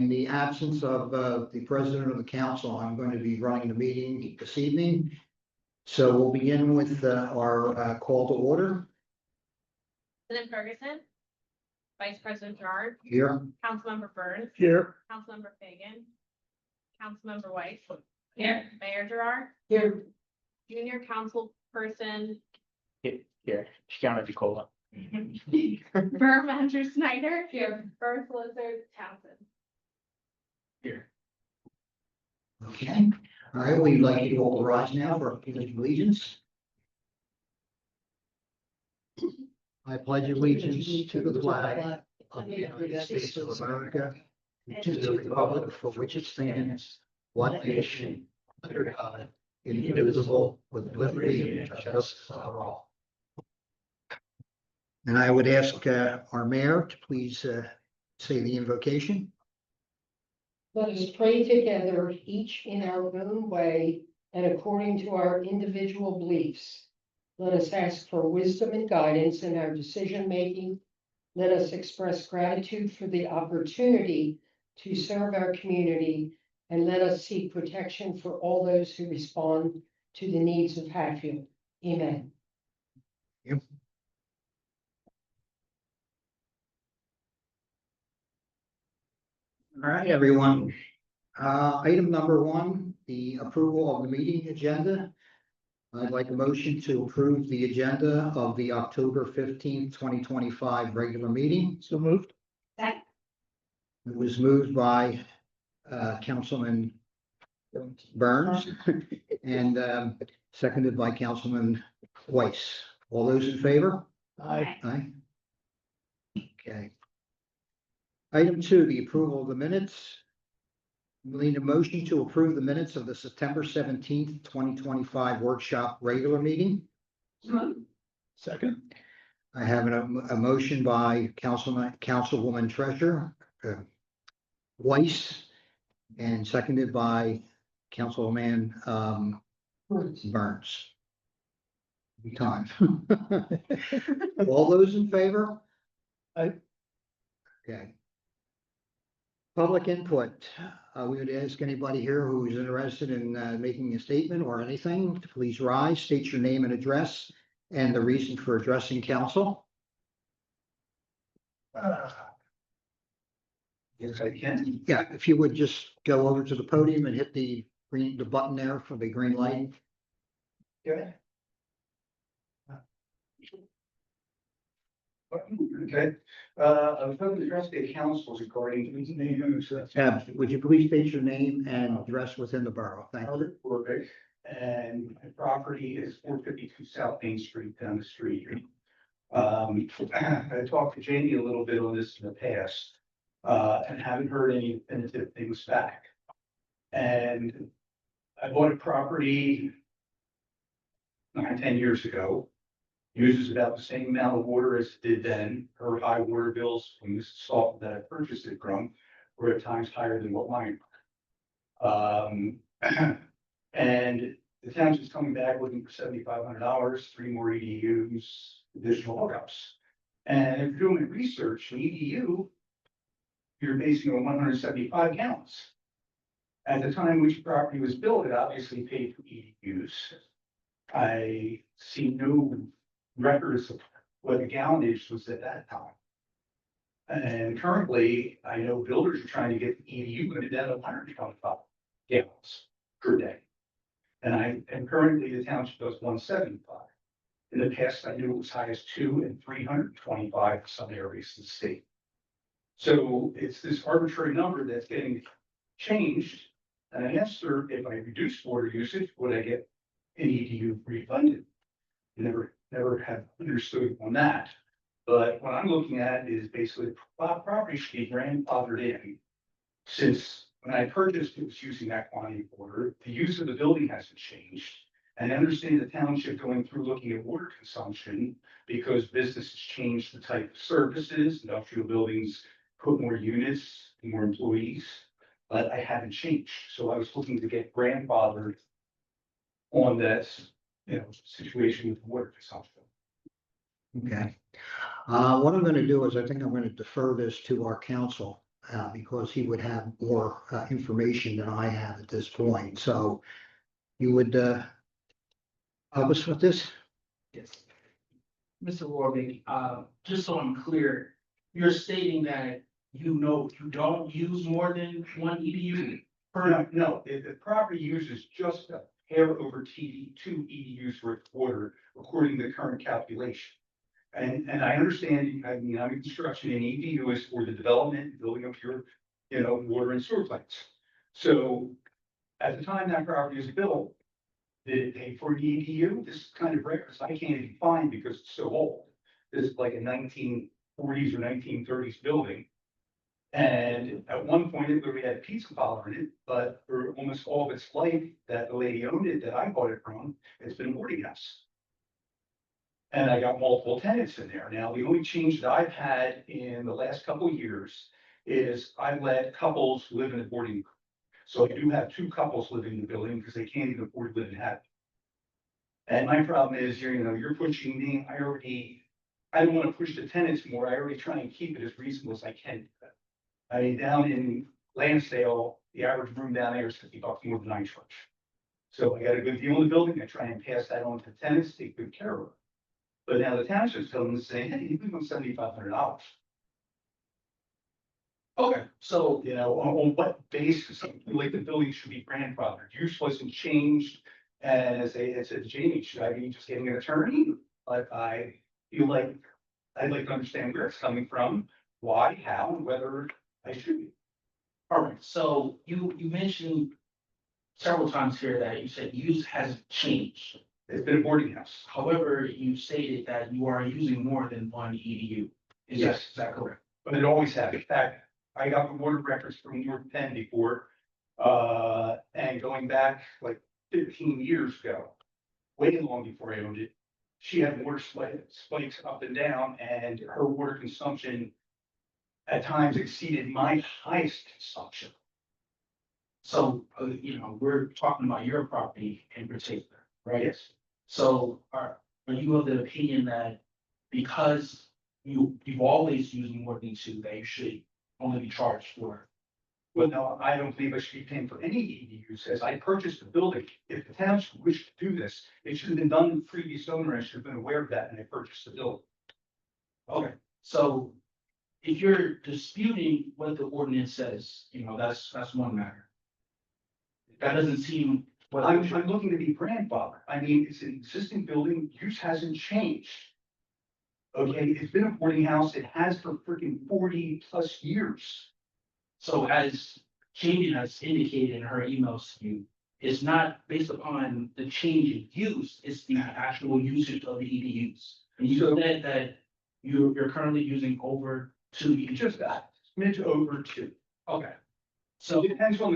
In the absence of the president of the council, I'm going to be running the meeting this evening. So we'll begin with our call to order. President Ferguson, Vice President Gerard, Here. Councilmember Burns, Here. Councilmember Fagan, Councilmember Weiss, here, Mayor Gerard, Here. Junior Councilperson, Here, Shauna DeCola. Borough Manager Snyder, here, Borough Solicitor Townsend. Here. Okay. All right. We'd like you to all rise now for our pledge of allegiance. I pledge allegiance to the flag of the United States of America and to the republic for which it stands, one nation, under God, indivisible, with liberty and justice for all. And I would ask our mayor to please say the invocation. Let us pray together, each in our own way and according to our individual beliefs. Let us ask for wisdom and guidance in our decision-making. Let us express gratitude for the opportunity to serve our community, and let us seek protection for all those who respond to the needs of Hatfield. Amen. All right, everyone. Item number one, the approval of the meeting agenda. I'd like a motion to approve the agenda of the October 15th, 2025 regular meeting. So moved. It was moved by Councilman Burns and seconded by Councilman Weiss. All those in favor? Aye. Aye. Okay. Item two, the approval of the minutes. We need a motion to approve the minutes of the September 17th, 2025 workshop regular meeting. Second. I have a motion by Councilwoman Treasurer Weiss and seconded by Councilman Burns. Time. All those in favor? Aye. Okay. Public input. We would ask anybody here who is interested in making a statement or anything to please rise, state your name and address and the reason for addressing council. Yes, I can. Yeah, if you would just go over to the podium and hit the button there for the green light. Okay. Okay, I was going to address the council regarding these names. Would you please state your name and address within the borough? Thank you. Albert Borbeck, and my property is 452 South Main Street down the street. I talked to Jamie a little bit on this in the past, and haven't heard any definitive things back. And I bought a property 9-10 years ago. Uses about the same amount of water as it did then. Her high water bills from the salt that I purchased it from were at times higher than what mine were. And the township's coming back looking for $7,500, 3 more EDUs, additional hookups. And if you're doing research, an EDU, you're basing on 175 gallons. At the time which property was built, it obviously paid for EDUs. I see no records of what the gallonage was at that time. And currently, I know builders are trying to get the EDU limited down to 125 gallons per day. And currently the township does 175. In the past, I knew it was high as 200 and 325 in some areas of the state. So it's this arbitrary number that's getting changed. And I asked her, if I reduce water usage, would I get an EDU refunded? Never have understood on that. But what I'm looking at is basically property should be grandfathered in. Since when I purchased, it was using that quantity of water. The use of the building hasn't changed. And I understand the township going through looking at water consumption because business has changed the type of services, industrial buildings put more units, more employees, but I haven't changed. So I was looking to get grandfathered on this, situation with water consumption. Okay. What I'm going to do is I think I'm going to defer this to our council because he would have more information than I have at this point. So you would help us with this? Yes. Mr. Warwick, just so I'm clear, you're stating that you don't use more than one EDU per, No, the property uses just a hair over two EDUs worth of water, according to the current calculation. And I understand, I mean, I'm in construction, and EDU is for the development, and building of your, water and sewer plants. So at the time that property was built, did it pay for the EDU? This is kind of rare, because I can't even find because it's so old. This is like a 1940s or 1930s building. And at one point, it literally had a pizza parlor in it, but for almost all of its life that the lady owned it, that I bought it from, it's been a boarding house. And I got multiple tenants in there. Now, the only change that I've had in the last couple of years is I let couples live in a boarding. So I do have two couples living in the building because they can't even afford to live in Hatfield. And my problem is, you're pushing me, I don't want to push the tenants more. I already try and keep it as reasonable as I can. I mean, down in Lansdale, the average room down there is $50 more than I charge. So I got a good deal in the building. I try and pass that on to tenants, take good care of them. But now the township's telling them, saying, hey, you can go $7,500. okay, so, On what basis, like the building should be grandfathered? Use wasn't changed. And as I said, Jamie, should I be just getting an attorney? But I feel like I'd like to understand where it's coming from, why, how, and whether I should be. all right, so you mentioned several times here that you said use hasn't changed. It's been a boarding house. However, you stated that you are using more than one EDU. Yes. Is that correct? But it always has. In fact, I got the water records from North Penn before, and going back like 15 years ago, way long before I owned it, she had water spikes up and down, and her water consumption at times exceeded my highest consumption. So, we're talking about your property in particular, right? Yes. So are you of the opinion that because you've always used more than two, that you should only be charged for? Well, no, I don't believe I should be paying for any EDUs, as I purchased the building. If the township wished to do this, it should have been done with the previous owner. I should have been aware of that, and I purchased the building. Okay, so if you're disputing what the ordinance says, that's one matter. That doesn't seem. I'm looking to be grandfathered. I mean, it's an existing building, use hasn't changed. Okay, it's been a boarding house, it has for freaking 40+ years. So as Jamie has indicated in her emails to you, it's not based upon the change in use, it's the actual usage of the EDUs. And you said that you're currently using over two EDUs. Just that, mid to over 2. Okay. So So, it depends on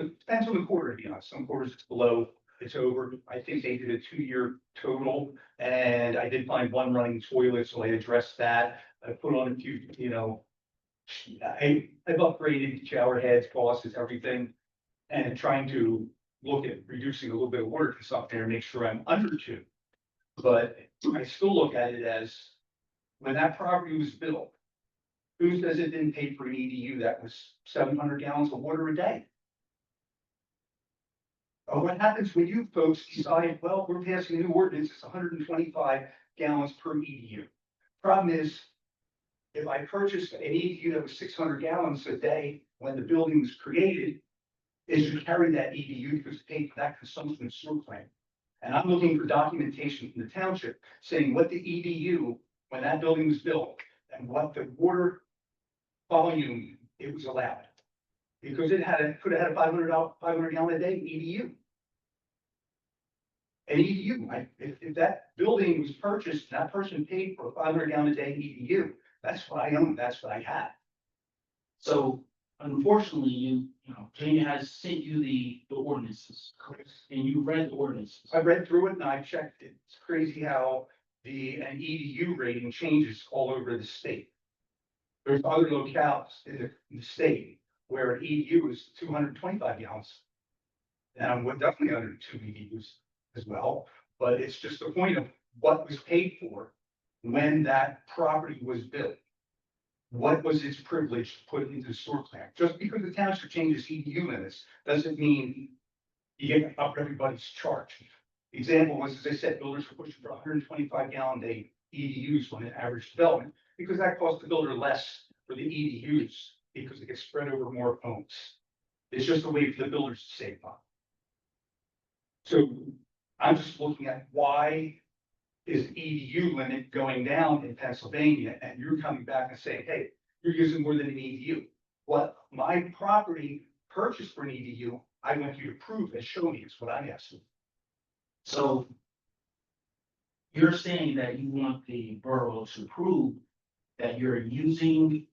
the quarter, some quarters it's below, it's over. I think they did a 2-year total, and I did find one running toilet, so I addressed that. I put on a few, I've upgraded shower heads, faucets, everything, and trying to look at reducing a little bit of water consumption there and make sure I'm under 2. But I still look at it as, when that property was built, who says it didn't pay for an EDU that was 700 gallons of water a day? Or what happens when you folks decide, well, we're passing a new ordinance, it's 125 gallons per EDU? Problem is, if I purchased an EDU that was 600 gallons a day when the building was created, it should carry that EDU because it paid for that consumption of sewer plant. And I'm looking for documentation from the township saying what the EDU, when that building was built, and what the water volume it was allowed. Because could have had a 500 gallon a day EDU. An EDU, if that building was purchased, that person paid for a 500 gallon a day EDU. That's what I own, that's what I had. so unfortunately, Jamie has sent you the ordinances, and you read the ordinances. I read through it and I checked it. It's crazy how an EDU rating changes all over the state. There's other locales in the state where an EDU is 225 gallons. And I'm definitely under 2 EDUs as well, but it's just the point of what was paid for when that property was built. what was its privilege to put into the sewer plant? Just because the township changes EDU limits doesn't mean you get up everybody's charge. The example was, as I said, builders were pushing for 125 gallon day EDUs on an average development because that cost the builder less for the EDUs because it gets spread over more homes. It's just a way for the builders to save money. So I'm just looking at why is EDU limit going down in Pennsylvania and you're coming back and saying, hey, you're using more than an EDU. What my property purchased for an EDU, I want you to prove and show me is what I'm asking. So you're saying that you want the borough to prove that you're using,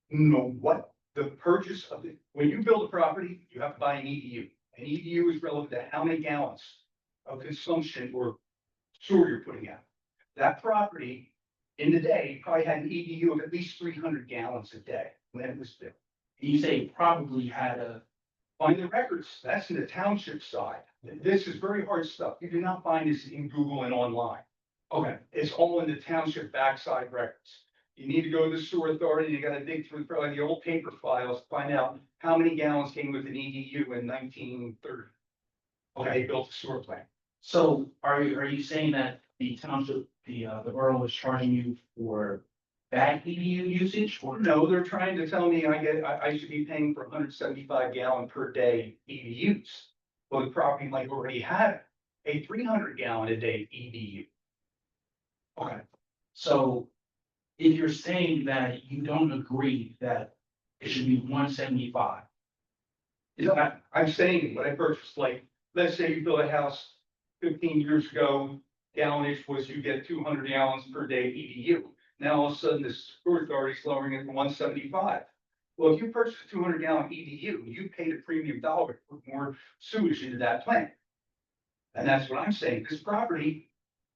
No, what the purchase of the, when you build a property, you have to buy an EDU. An EDU is relevant to how many gallons of consumption or sewer you're putting out. That property in the day probably had an EDU of at least 300 gallons a day when it was built. you say probably had a, Find the records, that's in the township side. This is very hard stuff. You do not find this in Google and online. okay, It's all in the township backside records. You need to go to the sewer authority, you gotta dig through probably the old paper files, to find out how many gallons came with an EDU in 1930. When they built the sewer plant. so are you saying that the township, the borough is charging you for bad EDU usage or no? No, they're trying to tell me I should be paying for 175 gallon per day EDUs. Well, the property might already have a 300 gallon a day EDU. Okay, so if you're saying that you don't agree that it should be 175, is that, I'm saying what I purchased, like, let's say you built a house 15 years ago, gallonage was you get 200 gallons per day EDU. Now all of a sudden the sewer authority's lowering it to 175. Well, if you purchase a 200 gallon EDU, you paid a premium dollar to put more sewage into that plant. And that's what I'm saying. This property,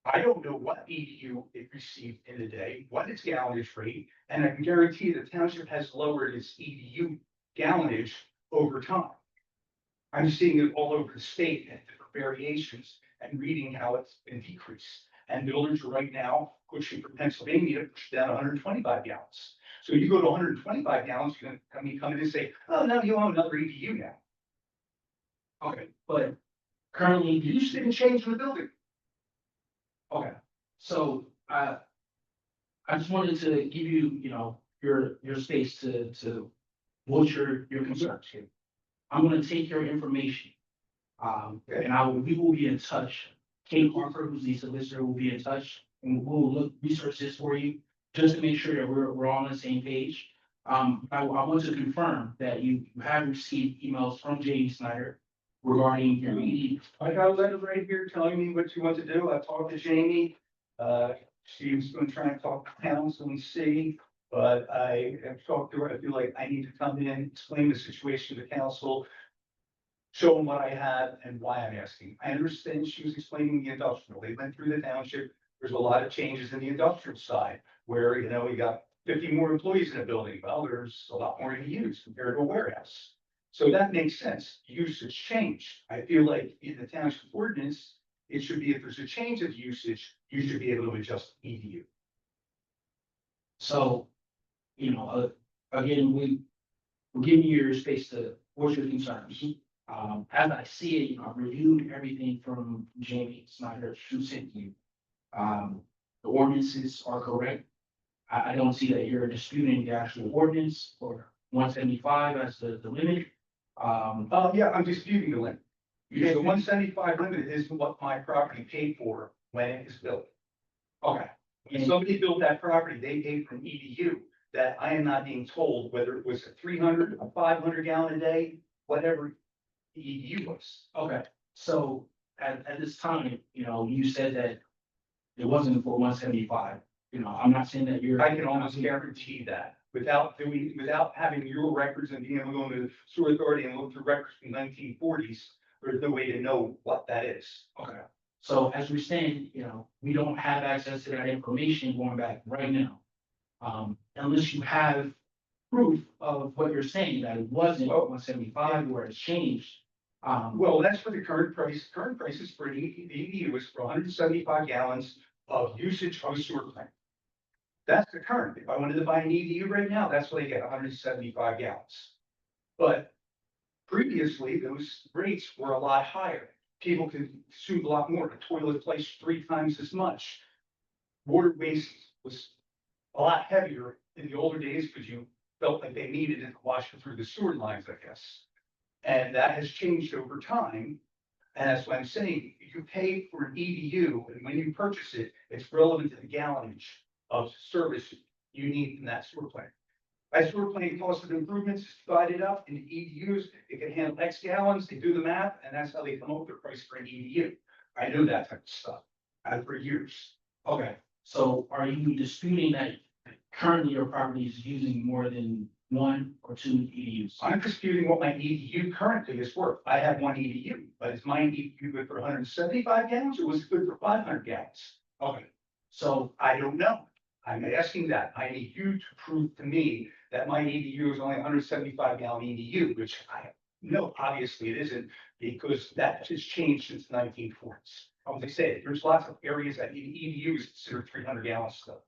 I don't know what EDU it received in a day, what its gallonage rate, and I can guarantee the township has lowered its EDU gallonage over time. I'm seeing it all over the state at different variations and reading how it's been decreased. And builders are right now pushing for Pennsylvania to push down 125 gallons. So you go to 125 gallons, you're gonna come in and say, oh, no, you own another EDU now. okay, but currently, You just didn't change the building. okay, so I just wanted to give you, your space to voice your concerns here. I'm gonna take your information. And we will be in touch. Kate Harper, who's the solicitor, will be in touch and we'll research this for you, just to make sure that we're all on the same page. I want to confirm that you have received emails from Jamie Snyder regarding your meeting. I got a letter right here telling me what you want to do. I talked to Jamie. She was gonna try and talk to council and see, but I have talked to her. I feel like I need to come in, explain the situation to council, show them what I have and why I'm asking. I understand she was explaining the industrial. They went through the township. There's a lot of changes in the industrial side where, we got 50 more employees in a building. Well, there's a lot more to use compared to a warehouse. So that makes sense. Usage change. I feel like in the township ordinance, it should be if there's a change of usage, you should be able to adjust EDU. So, again, we're giving you your space to voice your concerns. As I see it, I've reviewed everything from Jamie Snyder who sent you. The ordinances are correct. I don't see that you're disputing the actual ordinance or 175 as the limit. Yeah, I'm disputing the limit. You The 175 limit is what my property paid for when it was built. Okay, When somebody built that property, they paid for an EDU that I am not being told whether it was a 300, a 500 gallon a day, whatever the EDU was. okay. So at this time, you said that it wasn't for 175. I'm not saying that you're. I can almost guarantee that without having your records and being able to go into the sewer authority and look through records from 1940s, there's no way to know what that is. Okay. So as we stand, we don't have access to that information going back right now. Unless you have proof of what you're saying, that it wasn't 175 where it's changed. Well, that's for the current price. Current prices for the EDU is for 175 gallons of usage of a sewer plant. That's the current. If I wanted to buy an EDU right now, that's what I get, 175 gallons. But previously, those rates were a lot higher. People could consume a lot more. The toilet placed 3 times as much. Water waste was a lot heavier in the older days because you felt like they needed it to wash it through the sewer lines, I guess. And that has changed over time. And that's what I'm saying. You pay for an EDU, and when you purchase it, it's relevant to the gallonage of service you need in that sewer plant. My sewer plant cost of improvements is divided up into EDUs. It can handle X gallons. They do the math, and that's how they come up with their price for an EDU. I know that type of stuff. For years. Okay, so are you disputing that currently your property is using more than 1 or 2 EDUs? I'm disputing what my EDU currently is worth. I have 1 EDU, but is my EDU good for 175 gallons or was it good for 500 gallons? Okay, so I don't know. I'm asking that. I need you to prove to me that my EDU is only 175 gallon EDU, which I know obviously it isn't, because that has changed since the 1940s. As I say, there's lots of areas that EDU is considered 300 gallons stuff.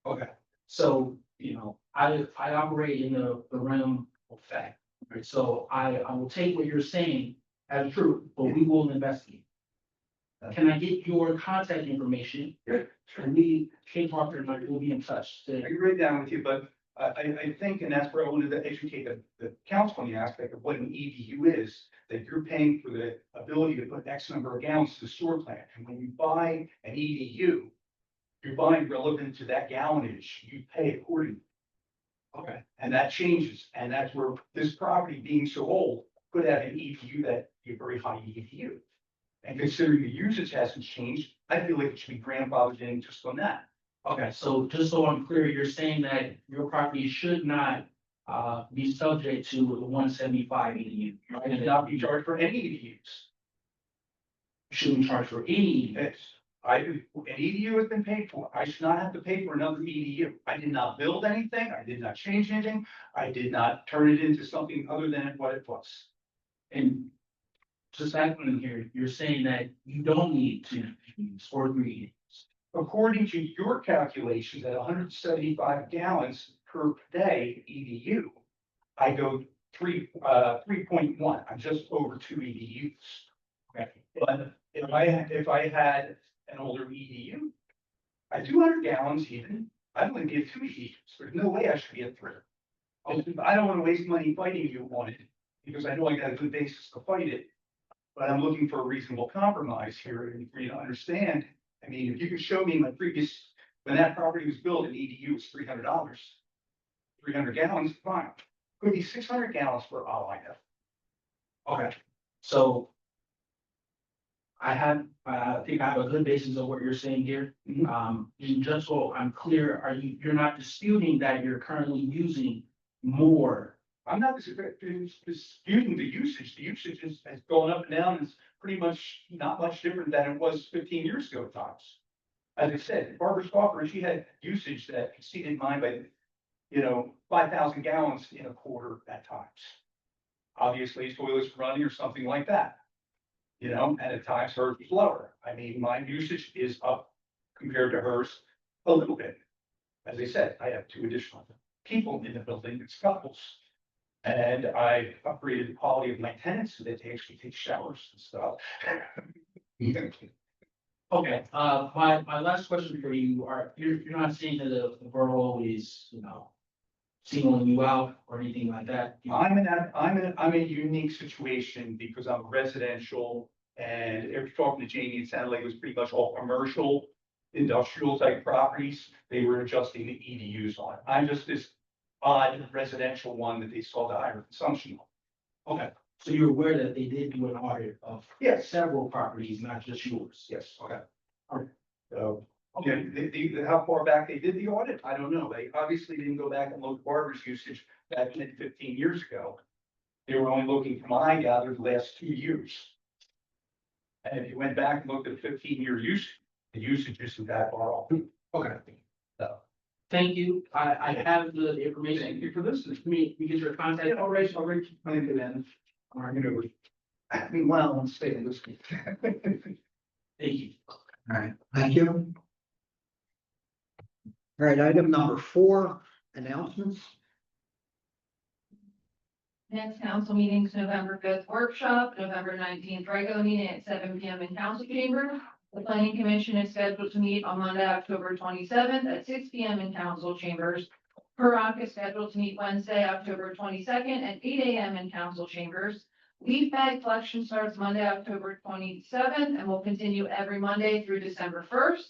okay, so, you know, I operate in the realm of fact, right? So I will take what you're saying as true, but we will investigate. Can I get your contact information? Yeah, And we, Kate Parker and I will be in touch I to, can write down with you, but I think, and that's where I wanted to educate the council on the aspect of what an EDU is, that you're paying for the ability to put X number of gallons to the sewer plant. And when you buy an EDU, you're buying relevant to that gallonage, you pay accordingly. okay, And that changes, and that's where this property being so old could have an EDU that be a very high EDU. And considering the usage hasn't changed, I feel like it should be grandfathered in just on that. okay, so just so I'm clear, you're saying that your property should not be subject to the 175 EDU. I should not be charged for any EDUs. Shouldn't charge for any. It's, an EDU has been paid for. I should not have to pay for another EDU. I did not build anything. I did not change anything. I did not turn it into something other than what it was. And just happening here, you're saying that you don't need to use or agree. According to your calculations, at 175 gallons per day EDU, I go 3.1. I'm just over 2 EDUs. Okay. But if I had an older EDU, at 200 gallons even, I'd only be at 2 EDUs. There's no way I should be at 3. I don't want to waste money fighting you on it, because I know I got a good basis to fight it. But I'm looking for a reasonable compromise here and for you to understand. I mean, if you can show me my previous, when that property was built, an EDU was $300. 300 gallons, fine. Could be 600 gallons for all I know. Okay, so I think I have a good basis of what you're saying here. And just so I'm clear, you're not disputing that you're currently using more? I'm not disputing the usage. The usage has gone up and down. It's pretty much not much different than it was 15 years ago at times. As I said, Barbara Stoffer, she had usage that exceeded mine by, 5,000 gallons in a quarter at times. Obviously, toilets running or something like that. And at times hers was lower. I mean, my usage is up compared to hers a little bit. As I said, I have 2 additional people in the building, it's couples. And I upgraded the quality of my tenants so that they actually take showers and stuff. Okay, my last question for you you're not saying that the borough is, singling you out or anything like that? I'm in a unique situation because I'm residential, and if you're talking to Jamie, it sounded like it was pretty much all commercial, industrial type properties. They were adjusting the EDUs on. I'm just this odd residential one that they saw the higher consumption on. Okay, so you're aware that they did do an audit of Yes. several properties, not just yours? Yes. Okay. So, how far back they did the audit, I don't know. They obviously didn't go back and look at Barbara's usage back 10, 15 years ago. They were only looking, from what I gathered, the last 2 years. And if you went back and looked at 15-year usage, the usage isn't that far off. Okay. So, Thank you. I have the information. thank you for listening. We get your contact. Yeah, all right, I think it ends. All right. I mean, well, I'm staying this week. Thank you. All right, thank you. All right, item number 4, announcements. Next council meeting is November 5th workshop, November 19th regular meeting at 7 PM in council chamber. The planning commission is scheduled to meet on Monday, October 27th at 6 PM in council chambers. PEROC is scheduled to meet Wednesday, October 22nd at 8 AM in council chambers. Leaf bag collection starts Monday, October 27th and will continue every Monday through December 1st.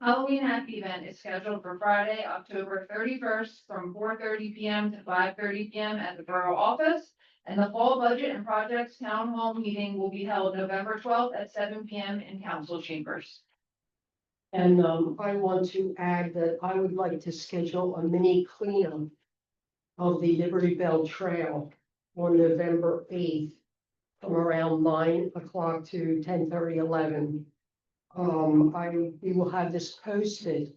Halloween happy event is scheduled for Friday, October 31st from 4:30 PM to 5:30 PM at the Borough Office. And the fall budget and projects town hall meeting will be held November 12th at 7 PM in council chambers. And I want to add that I would like to schedule a mini cleanup of the Liberty Bell Trail on November 8th from around 9 o'clock to 10:30, 11. We will have this posted,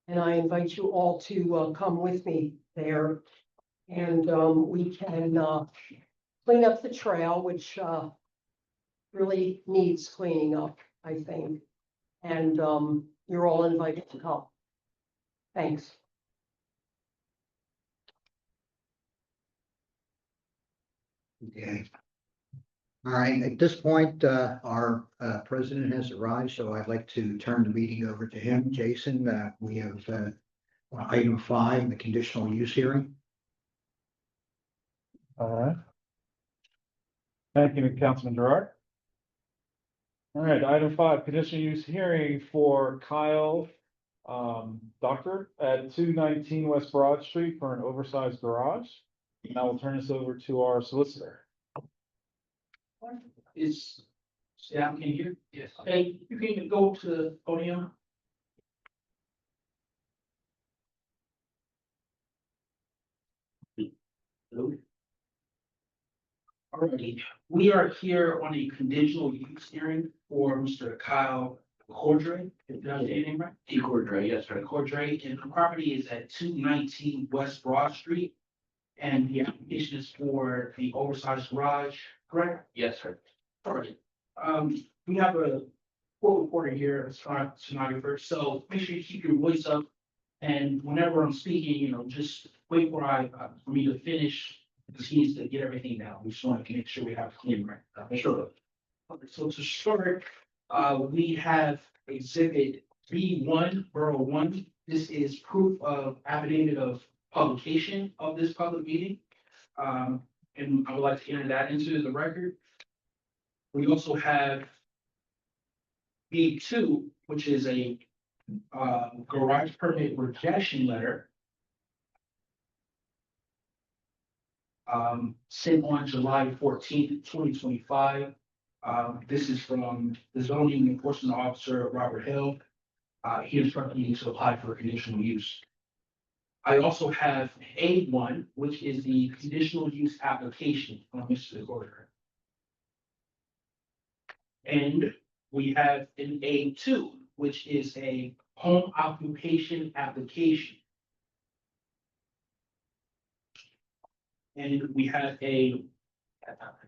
and I invite you all to come with me there. And we can clean up the trail, which really needs cleaning up, I think. And you're all invited to come. Thanks. Okay. All right, at this point, our president has arrived, so I'd like to turn the meeting over to him. Jason, we have item 5, the conditional use hearing. All right. Thank you, Councilman Gerard. All right, item 5, conditional use hearing for Kyle Doctor at 219 West Broad Street for an oversized garage. And I will turn this over to our solicitor. Is the applicant here? Yes. Hey, you can go to the podium. Hello. Alrighty, we are here on a conditional use hearing for Mr. Kyle Cordray. Did I say your name right? Cordray, yes, right. Cordray, and the property is at 219 West Broad Street. And the application is for the oversized garage, correct? Yes, sir. Alright, we have a court reporter here, it's not stenographer, so make sure you keep your voice up. And whenever I'm speaking, just wait for me to finish, because he needs to get everything down. We just want to make sure we have clean right. Sure. Okay, so to start, we have exhibit B1, Borough 1. This is proof of affidavit of publication of this public meeting. And I would like to enter that into the record. We also have B2, which is a garage permit rejection letter. Sent on July 14th, 2025. This is from the zoning enforcement officer, Robert Hill. He instructed me to apply for conditional use. I also have A1, which is the conditional use application from Mr. Gordon. And we have an A2, which is a home occupation application. And we have a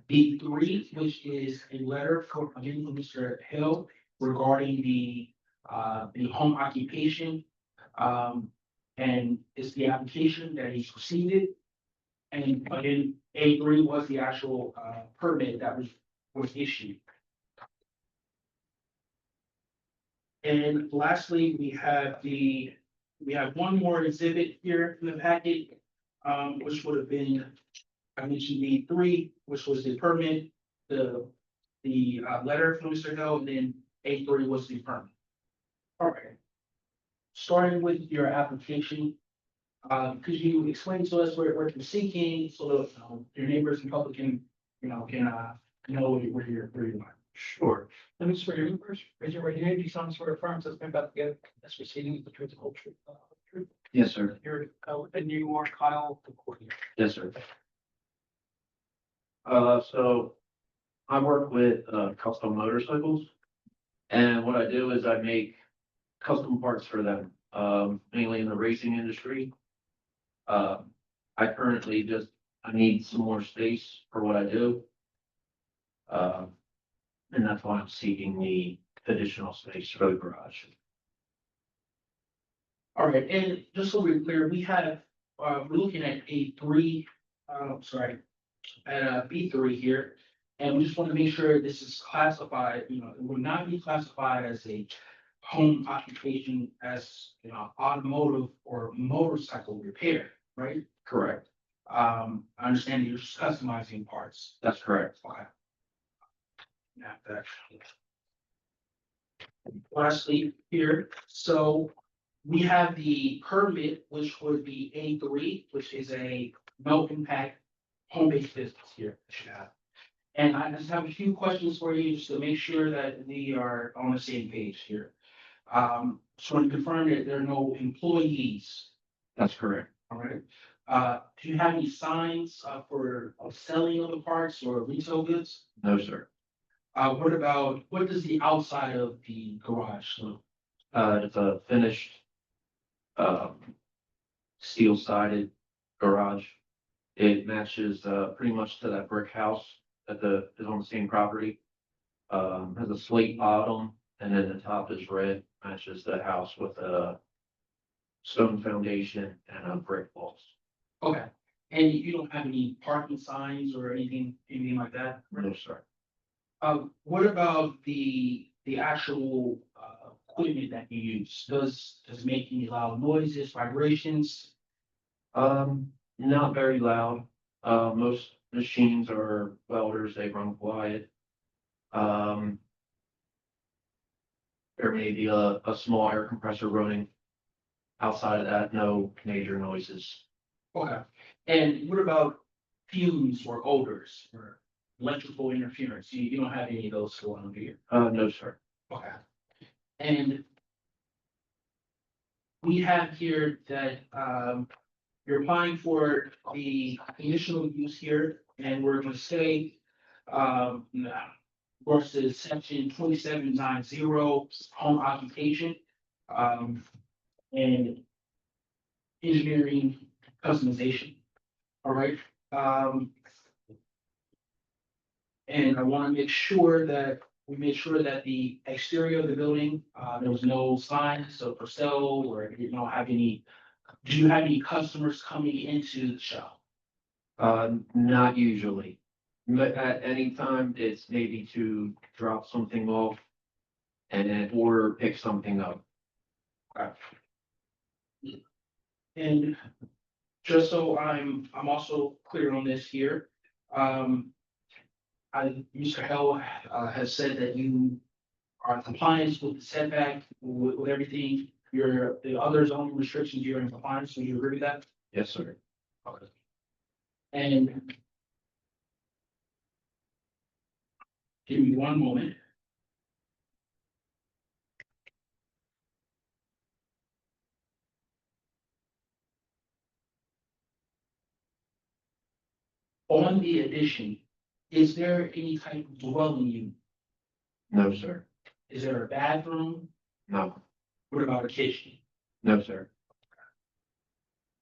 B3, which is a letter from Mr. Hill regarding the home occupation. And it's the application that he's received. And again, A3 was the actual permit that was issued. And lastly, we have one more exhibit here in the packet, which would have been, I mentioned B3, which was the permit, the letter from Mr. Hill, and then A3 was the permit. All right. Starting with your application, could you explain to us where you're seeking, so that your neighbors and public can know where you're going? Sure. Let me swear you first. Raise your right hand. Do you solemnly swear affirm this about to get this proceeding with the truth, the whole truth, truth? Yes, sir. You're, and you are Kyle the courtier. Yes, sir. So I work with custom motorcycles, and what I do is I make custom parts for them, mainly in the racing industry. I currently I need some more space for what I do. And that's why I'm seeking the additional space for the garage. All right, and just so we're clear, we're looking at A3, sorry, at B3 here. And we just want to make sure this is classified, it will not be classified as a home occupation as, automotive or motorcycle repair, right? Correct. I understand that you're just customizing parts. That's correct. Okay. Yeah, that. Lastly, here, so we have the permit, which would be A3, which is a no impact home-based business here. Yeah. And I just have a few questions for you, just to make sure that we are on the same page here. Just want to confirm that there are no employees, That's correct. all right? Do you have any signs for selling of the parts or retail goods? No, sir. What does the outside of the garage look? It's a finished, steel sided garage. It matches, pretty much to that brick house that is on the same property. Has a slate bottom and then the top is red, matches the house with a stone foundation and a brick walls. Okay, and you don't have any parking signs or anything like that? No, sir. What about the actual, equipment that you use? Does it make any loud noises, vibrations? Not very loud. Most machines are welders, they run quiet. There may be a small air compressor running. Outside of that, no major noises. Okay, and what about fumes or odors or electrical interference? You don't have any of those going on here? No, sir. Okay. And we have here that, you're applying for the conditional use here, and we're gonna say, versus section 2790, home occupation, and engineering customization. All right, and I want to make sure that we made sure that the exterior of the building, there was no signs of for sale, or you don't have any. Do you have any customers coming into the shop? Not usually. But at any time, it's maybe to drop something off or pick something up. And just so I'm also clear on this here, Mr. Hell, has said that you are in compliance with the setback, with everything. The other zoning restrictions, you're in compliance, so you agree with that? Yes, sir. Okay. And give me one moment. On the addition, is there any type of dwelling unit? No, sir. Is there a bathroom? No, What about a kitchen? no, sir.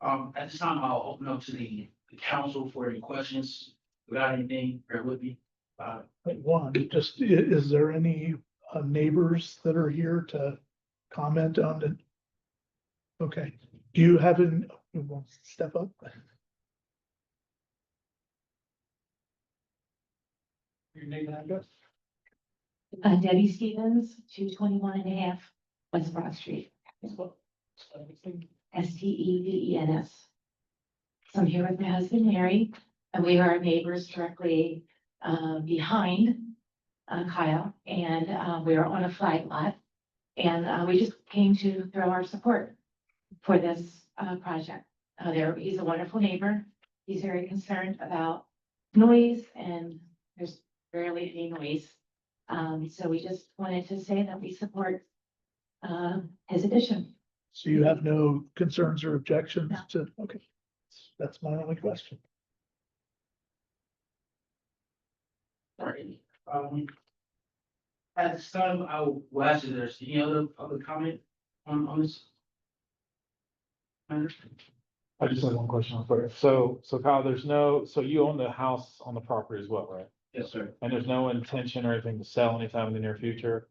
At this time, I'll open up to the council for any questions. Without anything, bear with me. One, just, is there any neighbors that are here to comment on it? Okay, do you have an, step up? Your name and address? Debbie Stevens, 221.5 West Broad Street, Stevens. So I'm here with my husband, Mary, and we are neighbors directly behind Kyle, and we are on a flag lot. And we just came to throw our support for this project. He's a wonderful neighbor. He's very concerned about noise, and there's rarely any noise. So we just wanted to say that we support his addition. So you have no concerns or objections No. to, okay, that's my only question. Sorry. At this time, I will ask if there's any other comment on this. Matter? I just have one question. I'm sorry. So Kyle, so you own the house on the property as well, right? Yes, sir. And there's no intention or anything to sell anytime in the near future?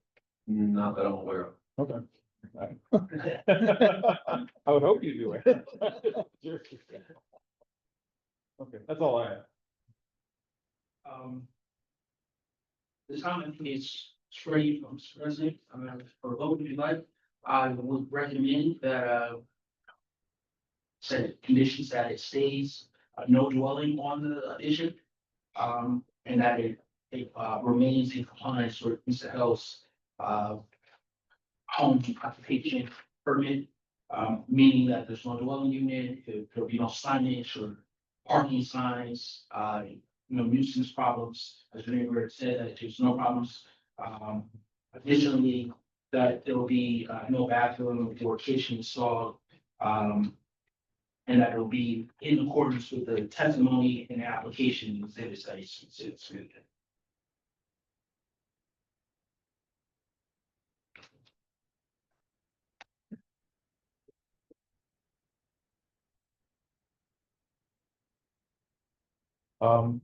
Not that I'm aware of. Okay. I would hope you do it. Okay, that's all I have. The comment is straight from Mr. President, for vote if you like. I would recommend that, set conditions that it stays, no dwelling on the addition. And that it remains in compliance with Mr. Hell's, home occupation permit. Meaning that there's no dwelling unit, there'll be no signage or parking signs, no nuisance problems, as the neighbor had said, that there's no problems. Additionally, that there will be, no bathroom or kitchen installed. And that it will be in accordance with the testimony and application exhibits that is submitted.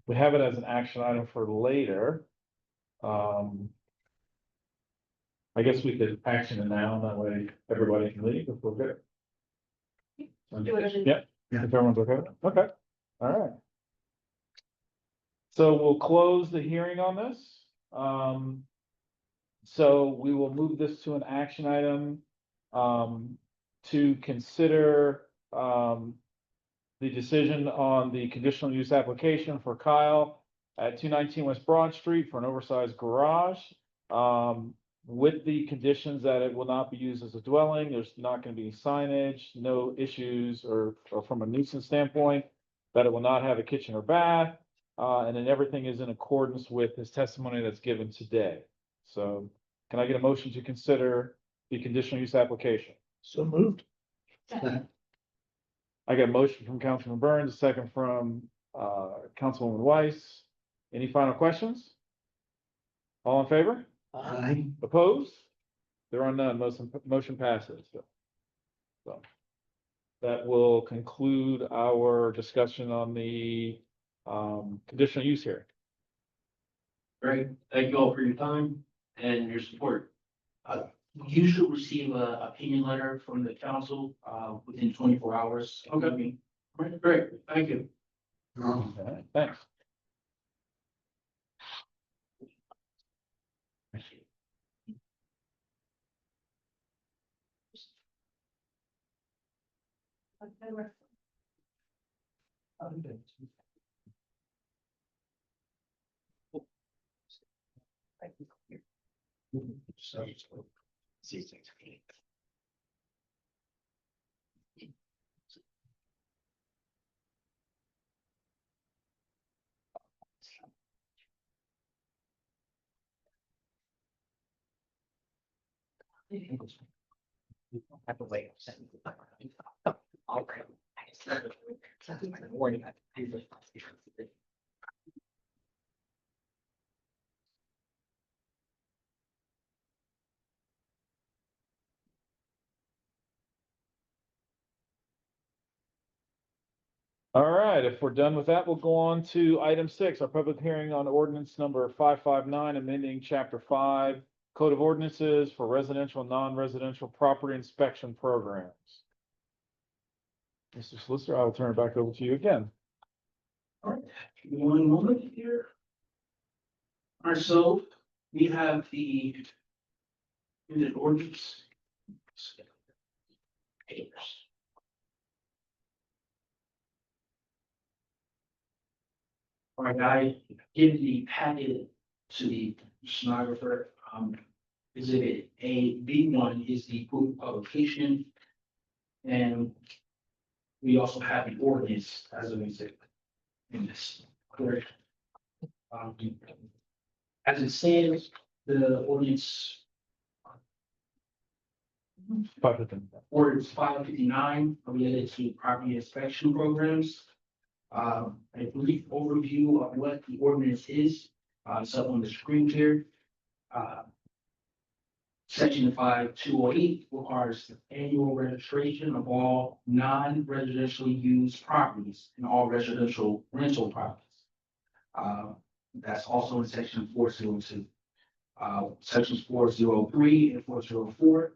We have it as an action item for later. I guess we could action it now, that way everybody can leave if we're good. Yeah, if everyone's okay, okay, all right. So we'll close the hearing on this. So we will move this to an action item, to consider, the decision on the conditional use application for Kyle at 219 West Broad Street for an oversized garage. With the conditions that it will not be used as a dwelling, there's not going to be signage, no issues, or from a nuisance standpoint, that it will not have a kitchen or bath, and then everything is in accordance with his testimony that's given today. So can I get a motion to consider the conditional use application? So moved. I got a motion from Councilman Burns, a second from Councilwoman Weiss. Any final questions? All in favor? Aye. Opposed? There are none. Motion passes. So that will conclude our discussion on the conditional use here. Great, thank you all for your time and your support. You should receive a opinion letter from the council, within 24 hours. Okay. Great, great, thank you. All right, thanks. Have to wait. Okay. All right, if we're done with that, we'll go on to item 6, our public hearing on ordinance number 559, amending chapter 5, Code of Ordinances for residential and non-residential property inspection programs. Mr. Solicitor, I will turn it back over to you again. All right, one moment here. All right, so we have the ordinance. Papers. All right, I give the packet to the stenographer. Exhibit A, B1 is the proof of publication. And we also have the ordinance as an exhibit in this. Correct. As it stands, the ordinance. Ordinance 559 related to property inspection programs. A brief overview of what the ordinance is, it's up on the screen here. Section 5208 requires annual registration of all non-residentially used properties and all residential rental properties. That's also in section 402. Sections 403 and 404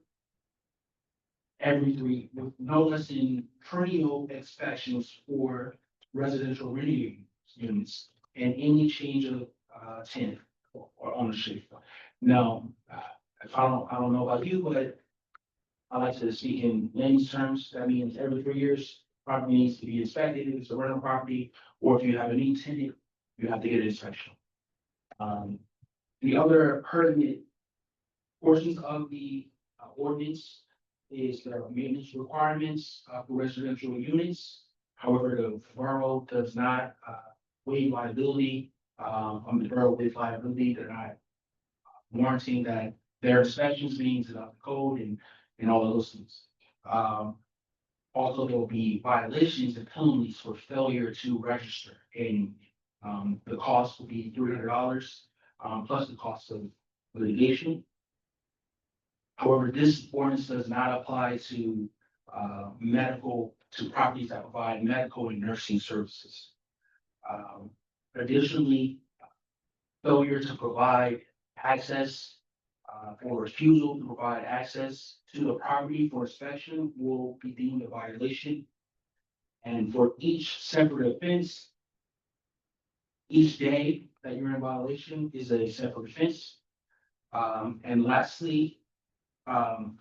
every three, with no less than perennial inspections for residential rental units and any change of tenant or ownership. Now, if I don't know about you, but I like to speak in layman's terms. That means every 3 years, property needs to be inspected if it's a rental property, or if you have a new tenant, you have to get an inspection. The other pertinent portions of the ordinance is the maintenance requirements for residential units. However, the borough does not waive liability. The borough waives liability. They're not warranting that their inspections means about the code and all of those things. Also, there will be violations and penalties for failure to register, and the cost will be $300 plus the cost of litigation. However, this ordinance does not apply to properties that provide medical and nursing services. Additionally, failure to provide access or refusal to provide access to the property for inspection will be deemed a violation. And for each separate offense, each day that you're in violation is a separate offense. And lastly, the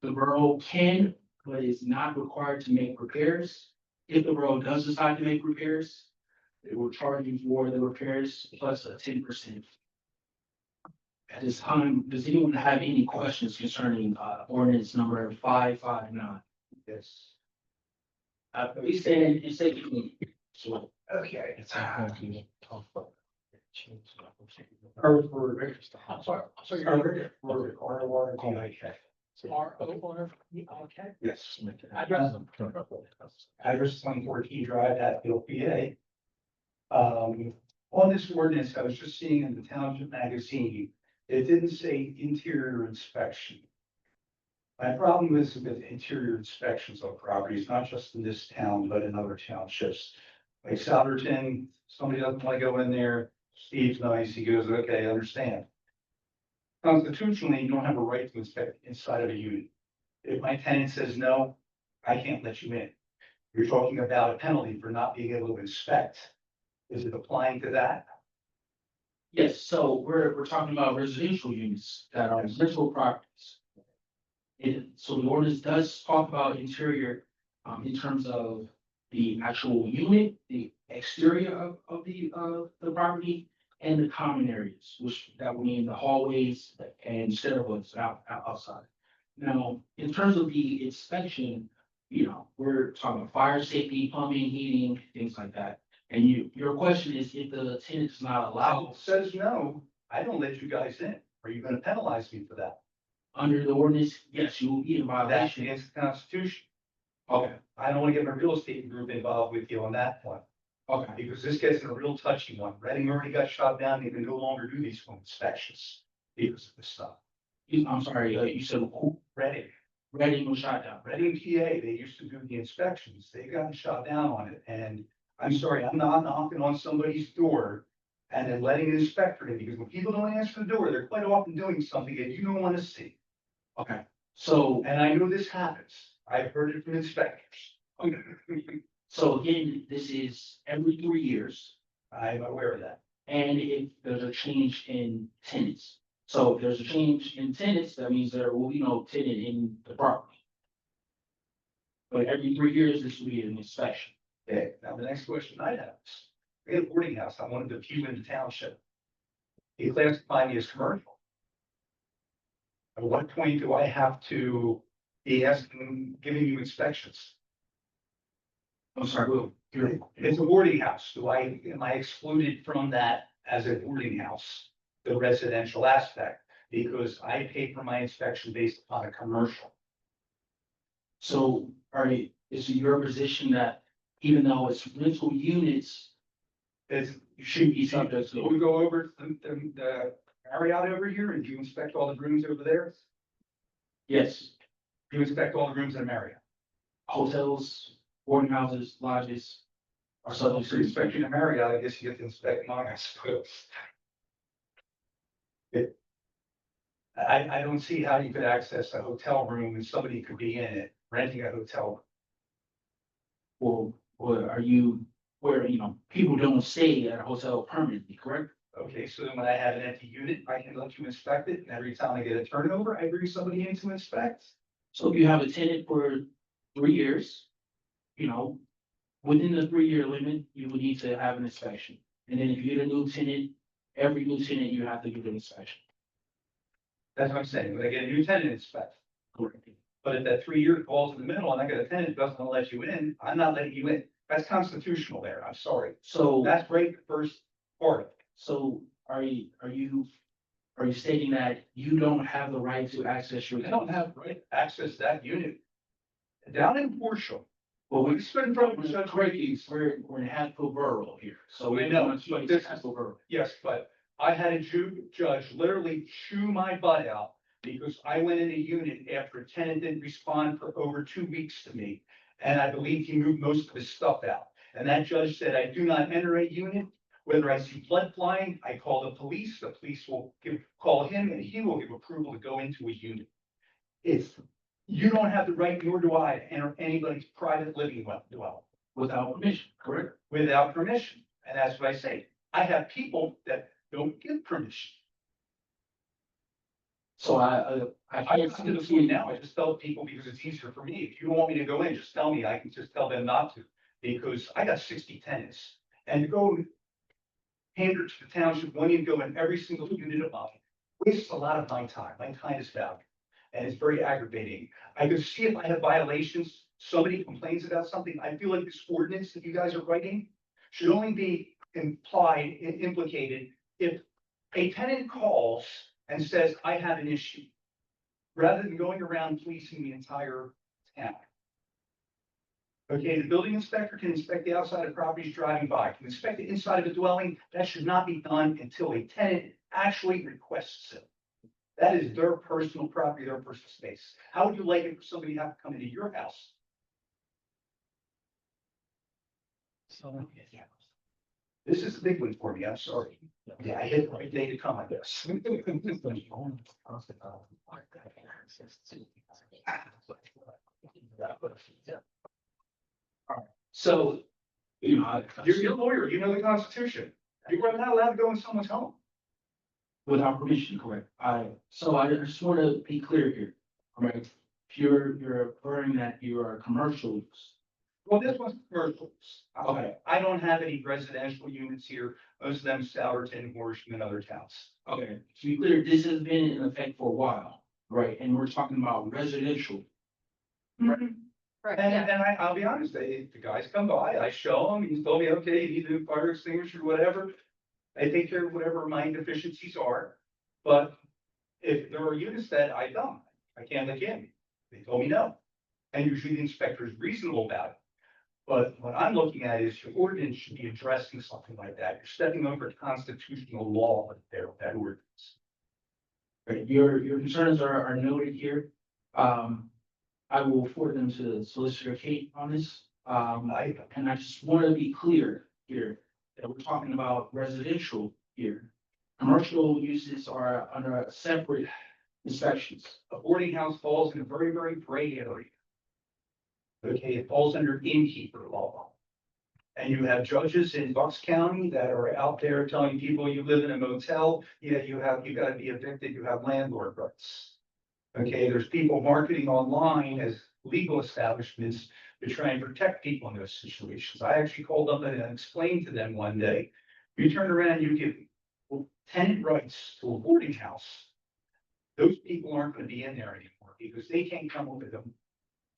borough can, but is not required to make repairs. If the borough does decide to make repairs, it will charge you for the repairs plus a 10%. At this time, does anyone have any questions concerning ordinance number 559? Yes. We stand and say. So, Okay. it's Or for, I'm sorry, for R1 okay. Yes. Address. Address 114 Drive, Hatfield, PA. On this ordinance, I was just seeing in the Township magazine, it didn't say interior inspection. My problem is with interior inspections of properties, not just in this town, but in other townships. Like Souderton, somebody doesn't want to go in there, Steve's nice, he goes, okay, I understand. Constitutionally, you don't have a right to inspect inside of a unit. If my tenant says no, I can't let you in. You're talking about a penalty for not being able to inspect. Is it applying to that? Yes, so we're talking about residential units that are rental properties. So the ordinance does talk about interior, in terms of the actual unit, the exterior of the property, and the common areas, which that would mean the hallways and stairwells outside. Now, in terms of the inspection, we're talking about fire safety, plumbing, heating, things like that. And your question is if the tenant is not allowed. Says no, I don't let you guys in. Are you gonna penalize me for that? Under the ordinance, yes, you will be in That's violation. against the Constitution. Okay, I don't wanna get my real estate group involved with you on that one, okay. because this gets in a real touchy one. Reading already got shot down, they can no longer do these home inspections because of this stuff. I'm sorry, you said who? Reading was shot down. Reading, PA, they used to do the inspections. They got shot down on it. And I'm sorry, I'm not knocking on somebody's door and then letting an inspector in, because when people don't answer the door, they're quite often doing something that you don't want to see. Okay, so, And I know this happens. I've heard it from inspectors. so again, this is every 3 years, I'm aware of that. and if there's a change in tenants. So if there's a change in tenants, that means there will be no tenant in the property. But every 3 years, this will be an inspection. Okay, now the next question I have is, we had a boarding house. I wanted to view in the township. He classified me as commercial. At what point do I have to be asking, giving you inspections? I'm sorry, Will. It's a boarding house. Am I excluded from that as a boarding house, the residential aspect? Because I pay for my inspection based upon a commercial. So, is it your position that even though it's rental units, It's, you should be subject so to? we go over the Marriott over here and do you inspect all the rooms over there? Yes, Do you inspect all the rooms in Marriott? hotels, boarding houses, lodges are subject So to inspection inspection. in Marriott, I guess you get to inspect mine, I suppose. I don't see how you could access a hotel room and somebody could be in it, renting a hotel. Or are you, where, people don't stay at a hotel permanently, correct? Okay, so then when I have an empty unit, I can let you inspect it, and every time I get a turnover, I bring somebody in to inspect. So if you have a tenant for 3 years, you know, within the 3-year limit, you would need to have an inspection. And then if you get a new tenant, every new tenant, you have to get an inspection. That's what I'm saying, when I get a new tenant inspect. Correct. But if that 3 year falls in the middle and I get a tenant that doesn't let you in, I'm not letting you in. That's constitutional there, I'm sorry. So, That's right, the first part of it. so are you stating that you don't have the right to access your? I don't have right access to that unit. Down in Portia, Well, we spend probably we're we're in Hatfield Borough here, so I we know, know, but this is- Hatfield Borough. yes, but I had a judge literally chew my butt out because I went in a unit after a tenant didn't respond for over 2 weeks to me. And I believe he moved most of his stuff out. And that judge said, I do not enter a unit. Whether I see blood flying, I call the police will call him and he will give approval to go into a unit. You don't have the right, nor do I, to enter anybody's private living dwelling Without permission, correct? without permission. And that's what I say. I have people that don't give permission. So I just to the point now, I just tell people because it's easier for me. If you don't want me to go in, just tell me. I can just tell them not to. Because I got 60 tenants. And to go pander to the township, wanting to go in every single unit of mine, wastes a lot of my time. My time is valuable. And it's very aggravating. I can see if I have violations, somebody complains about something. I feel like this ordinance that you guys are writing should only be implicated if a tenant calls and says, I have an issue, rather than going around policing the entire town. Okay, the building inspector can inspect the outside of properties driving by, can inspect the inside of a dwelling. That should not be done until a tenant actually requests it. That is their personal property, their personal space. How would you like it for somebody to have to come into your house? This is a big one for me, I'm sorry. Yeah, I hit the right day to come, I guess. So, You're a lawyer, you know the Constitution. You're not allowed to go in someone's home. without permission, correct? So I just want to be clear here, correct? You're referring that you are commercial use. Well, this one's commercial. Okay. I don't have any residential units here, most of them Souderton, Horsham, and other towns. Okay, to be clear, this has been in effect for a while, right? And we're talking about residential. Correct, And, yeah. I'll be honest, the guys come by, I show them, he's told me, okay, you need a new fire extinguisher, whatever. I take care of whatever my deficiencies are, but if there are units that I don't, I can't let you in. They told me no. And usually the inspector is reasonable about it. But what I'm looking at is your ordinance should be addressing something like that. You're stepping over constitutional law there with that ordinance. Right, your concerns are noted here. I will forward them to Solicitor Kate on this. And I just want to be clear here that we're talking about residential here. Commercial uses are under separate inspections. A boarding house falls in a very, very gray area. Okay, it falls under innkeeper law. And you have judges in Bucks County that are out there telling people you live in a motel, yeah, you gotta be evicted, you have landlord rights. Okay, there's people marketing online as legal establishments to try and protect people in those situations. I actually called up and explained to them one day, you turn around, you give tenant rights to a boarding house. Those people aren't gonna be in there anymore because they can't come up with a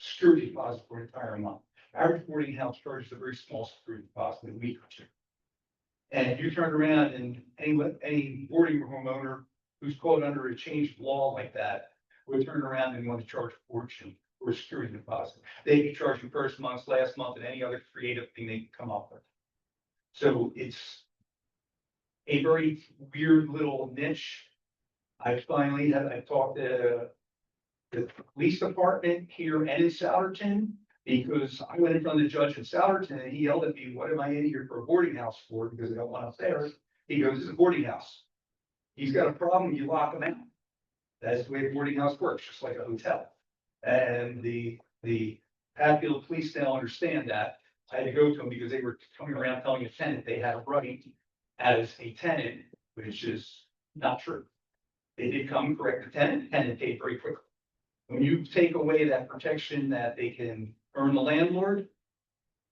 security deposit for an entire month. Average boarding house charges a very small security deposit, a week or two. And if you turn around and any boarding homeowner who's caught under a change of law like that, would turn around and want to charge a fortune for a security deposit. They'd be charging first month, last month, and any other creative thing they can come up with. So it's a very weird little niche. I talked to the police department here and in Souderton, because I went in front of the judge in Souderton and he yelled at me, what am I in here for a boarding house for? Because I don't want upstairs. He goes, this is a boarding house. He's got a problem, you lock him out. That's the way a boarding house works, just like a hotel. And the Hatfield police now understand that. I had to go to them because they were coming around telling a tenant they had a right as a tenant, which is not true. They did come and correct the tenant paid very quickly. When you take away that protection that they can earn the landlord,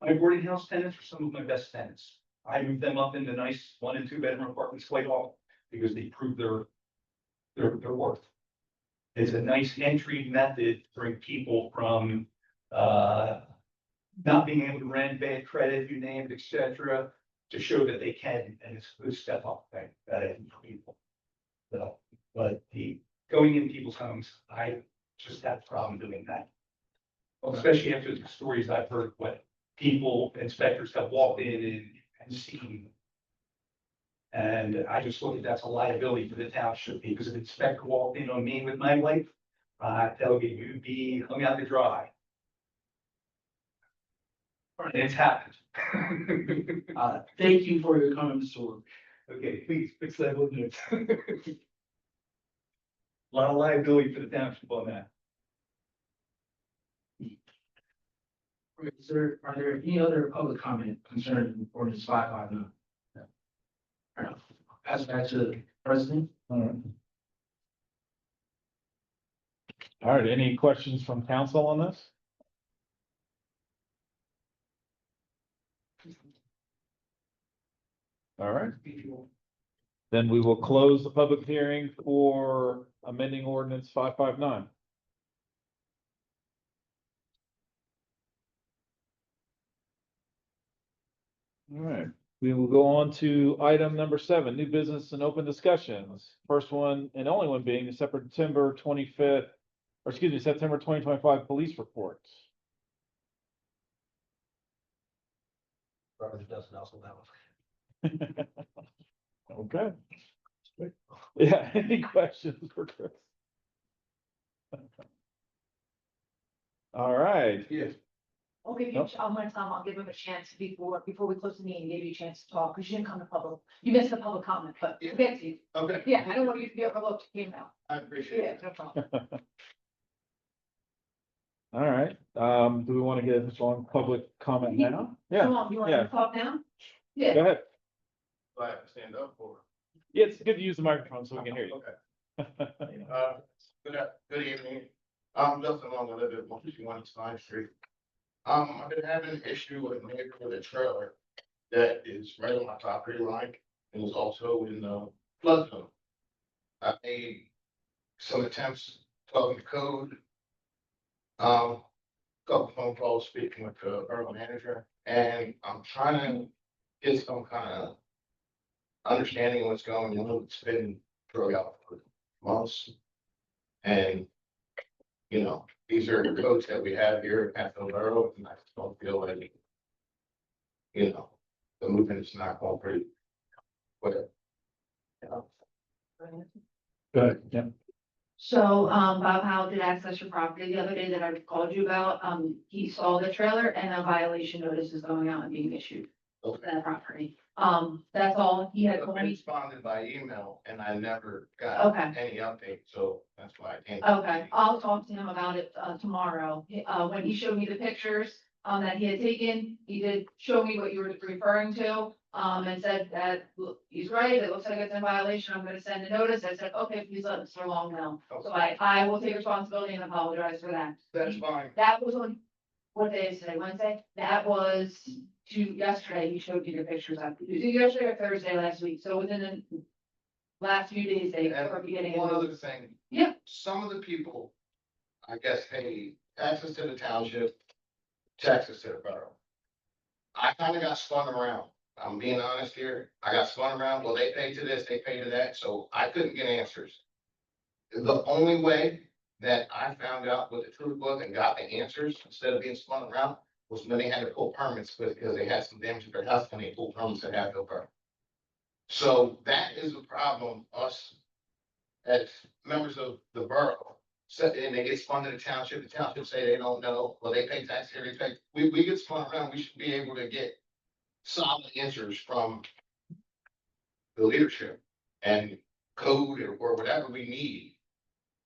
my boarding house tenants are some of my best tenants. I moved them up into nice 1 and 2 bedroom apartments quite often because they prove their worth. It's a nice entry method to bring people from, not being able to rent, bad credit, you name it, et cetera, to show that they can, and it's a good step up thing that I think for people. So, but the going in people's homes, I just have a problem doing that. Well, especially after the stories I've heard, what people, inspectors have walked in and seen. And I just look at that's a liability for the township, because if an inspector walked in on me with my wife, I tell you, you'd be hung out to dry. And it's happened. Thank you for your comments, Mr. Wood. Okay, please fix that ordinance. A lot of liability for the township on that. Are there any other public comment concerning ordinance 559? No. All right, pass it back to the president. All right. All right, any questions from council on this? All right. Then we will close the public hearing for amending ordinance 559. All right, we will go on to item number 7, new business and open discussions. First one and only one being the September 25th, or excuse me, September 2025 police reports. Probably doesn't also that one. Okay. Yeah, any questions for Chris? All right. Yes. I'll give Nope. I'll give him a chance before we close the meeting, give you a chance to talk, because you didn't come to public, you missed the public comment, but we'll get to you. Okay, Yeah, I don't want you to be overlooked, you came out. I appreciate Yeah, it. no problem. All right, do we want to get on public comment now? Yeah, Sean, you want yeah. to talk now? go Yeah. ahead. Do I have to stand up for? Yeah, it's good to use the microphone so we can hear you. Okay. Good evening. Justin Long, I live at 151 East 9th Street. I've been having an issue with a neighbor with a trailer that is right on my property line and is also in the flood zone. I made some attempts talking to code. Couple phone calls speaking with the borough manager, and I'm trying to get some kind of understanding what's going on. It's been drug out for months. And, you know, these are the codes that we have here at Hatfield Borough, and I just don't feel like, you know, the movement is not going pretty quick. You know, Good, yeah. So, Bob Howell did access your property the other day that I called you about. He saw the trailer and a violation notice is going out and being issued for okay. that property. That's all he had I've told been me. responded by email and I never got Okay. any update, so that's why I came. Okay, I'll talk to him about it, tomorrow. When he showed me the pictures, that he had taken, he did show me what you were referring to, and said that, look, he's right, it looks like it's in violation, I'm gonna send a notice. I said, okay, please let Mr. Long know. So I will take responsibility and apologize for that. That's fine. That was on, what day is today, Wednesday? That was yesterday, he showed you the pictures, either yesterday or Thursday last week, so within the last few days, they were beginning. And one other thing. Yeah. Some of the people, I guess, pay taxes to the township, taxes to the borough. I kind of got spun around. I'm being honest here. I got spun around. Well, they pay to this, they pay to that, so I couldn't get answers. The only way that I found out what the truth was and got the answers instead of being spun around was when they had to pull permits because they had some damage to their house and they pulled permits at Hatfield Borough. So that is a problem, us as members of the borough, and they get spun to the township say they don't know, well, they pay tax here, they pay, we get spun around, we should be able to get solid answers from the leadership and code or whatever we need.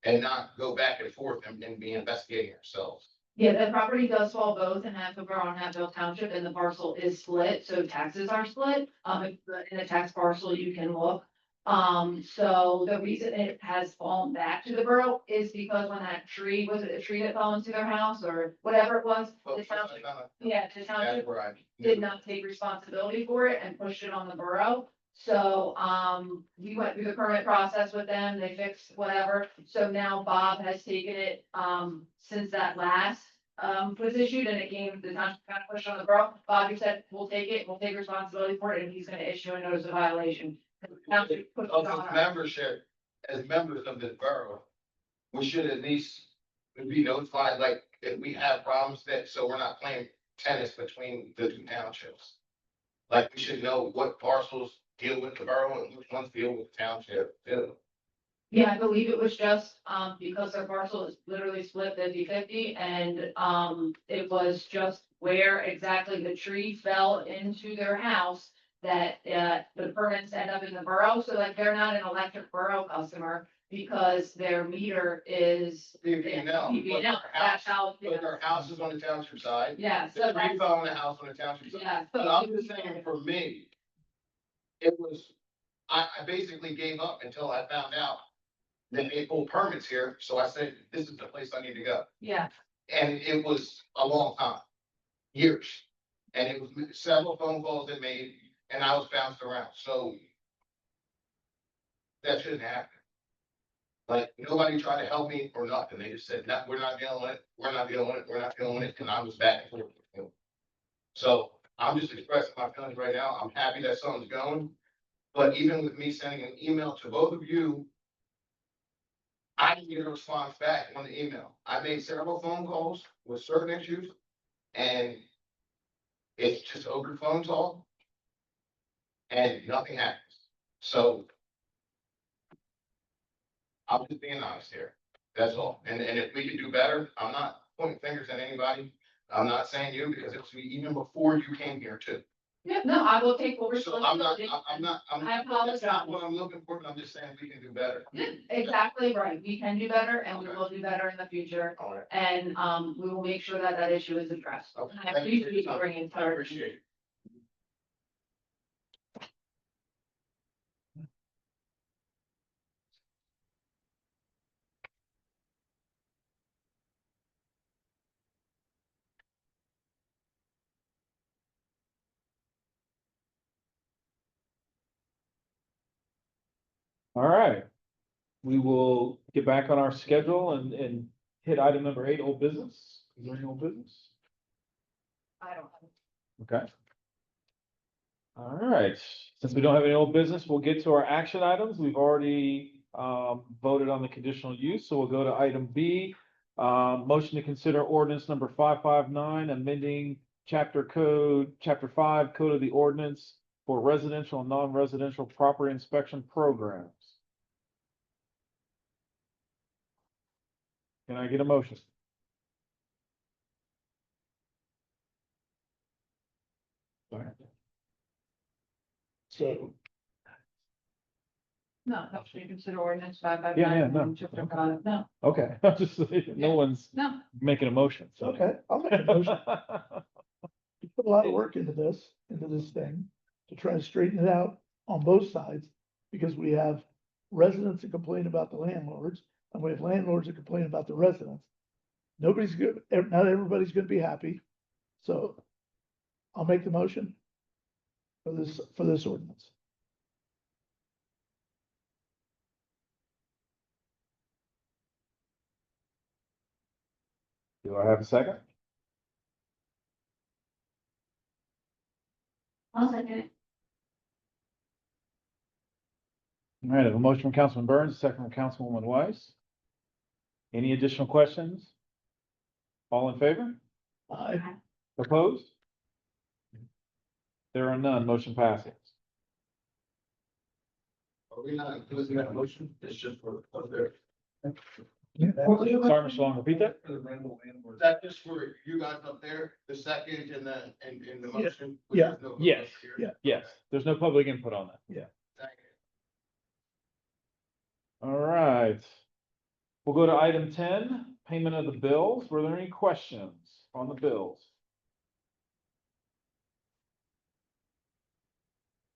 and not go back and forth and be investigating ourselves. Yeah, the property does fall both in Hatfield Borough and Hatfield Township, and the parcel is split, so taxes are split. In the tax parcel, you can look. So the reason it has fallen back to the borough is because when that tree, was it a tree that fell into their house or whatever it was? But The township, that's yeah, the township where I. did not take responsibility for it and pushed it on the borough. So, we went through the permit process with them, they fixed whatever, so now Bob has taken it, since that last, was issued and it came, the township kind of pushed on the borough. Bobby said, we'll take it, we'll take responsibility for it, and he's gonna issue a notice of violation. The township pushed it Of on the us. membership, as members of this borough, we should at least be notified, like, if we have problems that, so we're not playing tennis between the two townships. Like, we should know what parcels deal with the borough and which ones deal with the township, too. Yeah, I believe it was just, because their parcel is literally split 50-50, and, it was just where exactly the tree fell into their house that, the permits end up in the borough, so like, they're not an electric borough customer because their meter is. PPL, PPL, that's how. but their house is on the township side. Yeah, The so tree that's, fell on the house on the township side. yeah. But I'm just saying, for me, it was, I basically gave up until I found out that they pulled permits here, so I said, this is the place I need to go. Yeah, And it was a long time, years. And it was several phone calls they made, and I was bounced around, so that shouldn't happen. Like, nobody tried to help me or nothing, they just said, no, we're not dealing with it, we're not dealing with it, we're not dealing with it, and I was back and forth with them. So, I'm just expressing my feelings right now, I'm happy that something's going, but even with me sending an email to both of you, I didn't get a response back on the email. I made several phone calls with certain issues, and it's just open phone talk, and nothing happens. So I'm just being honest here. That's all. And if we can do better, I'm not pointing fingers at anybody. I'm not saying you, because it was even before you came here too. yeah, no, I will take full So I'm not, responsibility. I'm I apologize. that's not what I'm looking for, but I'm just saying we can do better. Yeah, exactly right. We can do better and we will do better in the future. All right. And, we will make sure that that issue is addressed. Okay. I Thank you. appreciate you bringing it I forward. appreciate it. All right. We will get back on our schedule and hit item number 8, old business. Is there any old business? I don't have. Okay. All right, since we don't have any old business, we'll get to our action items. We've already voted on the conditional use, so we'll go to item B. Motion to consider ordinance number 559, amending chapter 5, code of the ordinance for residential and non-residential property inspection programs. Can I get a motion? Sorry. So, No, that's what you consider ordinance 559. Yeah, no. and chapter 5. No, Okay, I'm just, no one's no. making a motion, so. okay, I'll make a motion. We put a lot of work into this thing, to try to straighten it out on both sides. Because we have residents that complain about the landlords, and we have landlords that complain about the residents. Nobody's good, not everybody's gonna be happy, so I'll make the motion for this ordinance. Do I have a second? I'll second it. All right, I have a motion from Councilman Burns, a second from Councilwoman Weiss. Any additional questions? All in favor? I, Opposed? There are none, motion passes. Are we not losing that motion? It's just for there. Sorry, Mr. Long, repeat that? Is that just for you guys up there, the second and the motion? Yeah. There's no Yes. here? Yeah. Yes, there's no public input on that. Thank you. All right. We'll go to item 10, payment of the bills. Were there any questions on the bills?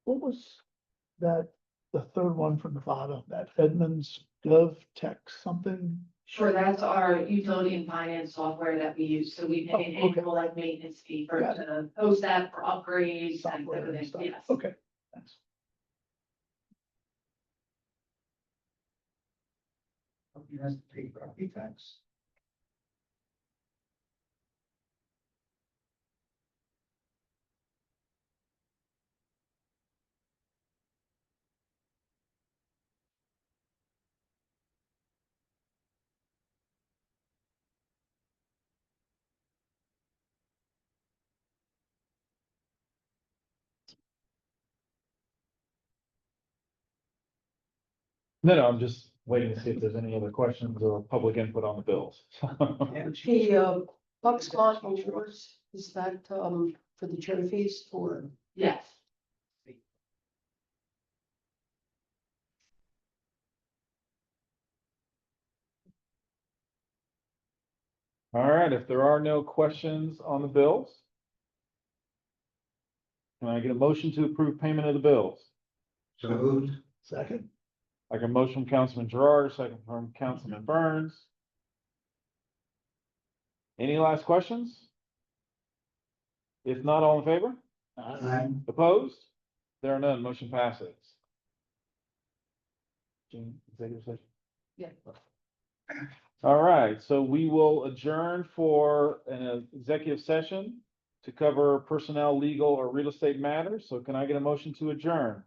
What was that, the third one from the bottom, that Edmunds Gov Tech something? Sure, that's our utility and finance software that we use, so we pay an Oh, okay. annual like maintenance fee for Got to host that for upgrades and Software and everything, stuff? yes. Okay, thanks. You guys pay property tax. No, I'm just waiting to see if there's any other questions or public input on the bills. The Bucksmont Awards, is that, for the trophies or? Yes. All right, if there are no questions on the bills, can I get a motion to approve payment of the bills? So moved. Second, Like a motion from Councilman Gerard, a second from Councilman Burns. Any last questions? If not, all in favor? Aye. Opposed? There are none, motion passes. Jane, executive session? Yeah. All right, so we will adjourn for an executive session to cover personnel, legal, or real estate matters. So can I get a motion to adjourn?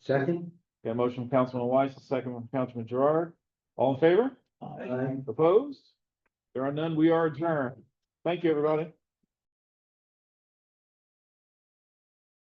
Second. Got a motion from Councilman Weiss, a second from Councilman Gerard. All in favor? aye. Opposed? There are none, we are adjourned. Thank you, everybody.